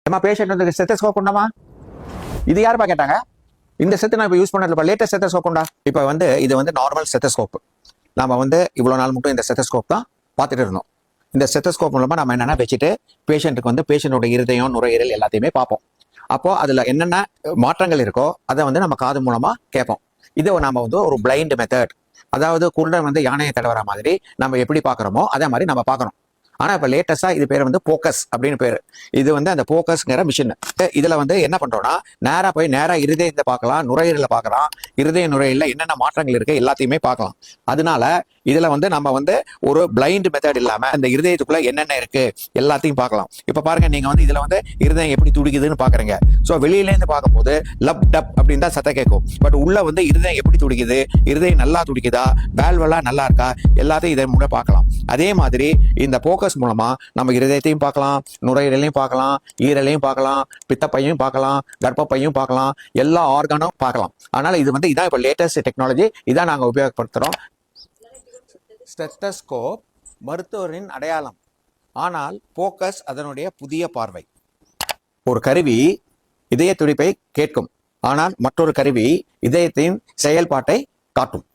ஏமா பேஷண்ட் வந்து ஸ்டெத்தஸ்கோப் கொண்டாமா? இது யாருப்பா கேட்டாங்க? இந்த செத்து நான் இப்போ யூஸ் பண்ணல, லேட்டஸ்ட் ஸ்டெத்தஸ்கோப் கொண்டா. இப்போ வந்து இது வந்து நார்மல் ஸ்டெத்தஸ்கோப். நம்ம வந்து இவ்வளோ நாள் மட்டும் இந்த ஸ்டெத்தஸ்கோப் தான் பார்த்துட்டு இருந்தோம். இந்த ஸ்டெத்தஸ்கோப் மூலமா நம்ம என்னென்ன வச்சுட்டு பேஷண்ட்டுக்கு வந்து பேஷண்டோட இருதயம் நுரையீரல் எல்லாத்தையுமே பார்ப்போம். அப்போ அதுல என்னென்ன மாற்றங்கள் இருக்கோ அதை வந்து நம்ம காது மூலமா கேட்போம். இது நம்ம வந்து ஒரு பிளைண்ட் மெத்தட், அதாவது குருடன் வந்து யானையை தடவற மாதிரி நம்ம எப்படி பார்க்குறோமோ அதே மாதிரி நம்ம பார்க்கறோம். ஆனா இப்ப லேட்டஸ்டா இது பேர் வந்து போக்கஸ் அப்படின்னு பேரு. இது வந்து அந்த போக்கஸ்ங்கிற மிஷின். இதுல வந்து என்ன பண்றோம்னா நேரா போய் நேரா இருதயத்தை பார்க்கலாம், நுரையீரல பார்க்கலாம், இருதய நுரையீரல என்னென்ன மாற்றங்கள் இருக்கு எல்லாத்தையுமே பார்க்கலாம். அதனால இதுல வந்து நம்ம வந்து ஒரு பிளைண்ட் மெத்தட் இல்லாம இந்த இருதயத்துக்குள்ள என்னென்ன இருக்கு எல்லாத்தையும் பார்க்கலாம். இப்ப பாருங்க, நீங்க வந்து இதுல வந்து இருதயம் எப்படி துடிக்குதுன்னு பாக்குறீங்க. ஸோ வெளியில இருந்து பார்க்கும்போது லப் டப் அப்படின்னு தான் சத்தம் கேட்கும். பட் உள்ள வந்து இருதயம் எப்படி துடிக்குது, இருதயம் நல்லா துடிக்குதா, வேல்வெல்லாம் நல்லா இருக்கா, எல்லாத்தையும் இதன் மூலம் பார்க்கலாம். அதே மாதிரி இந்த போக்கஸ் மூலமா நம்ம இருதயத்தையும் பார்க்கலாம், நுரையீரலையும் பார்க்கலாம், ஈரலையும் பார்க்கலாம், பித்தப்பையும் பார்க்கலாம், கர்ப்பப்பையும் பார்க்கலாம், எல்லா ஆர்கானும் பார்க்கலாம். அதனால இது வந்து இதான் இப்போ லேட்டஸ்ட் டெக்னாலஜி, இதான் நாங்கள் உபயோகப்படுத்துறோம். ஸ்டெத்தஸ்கோப் மருத்துவரின் அடையாளம், ஆனால் போக்கஸ் அதனுடைய புதிய பார்வை. ஒரு கருவி இதய துடிப்பை கேட்கும், ஆனால் மற்றொரு கருவி இதயத்தின் செயல்பாட்டை காட்டும்.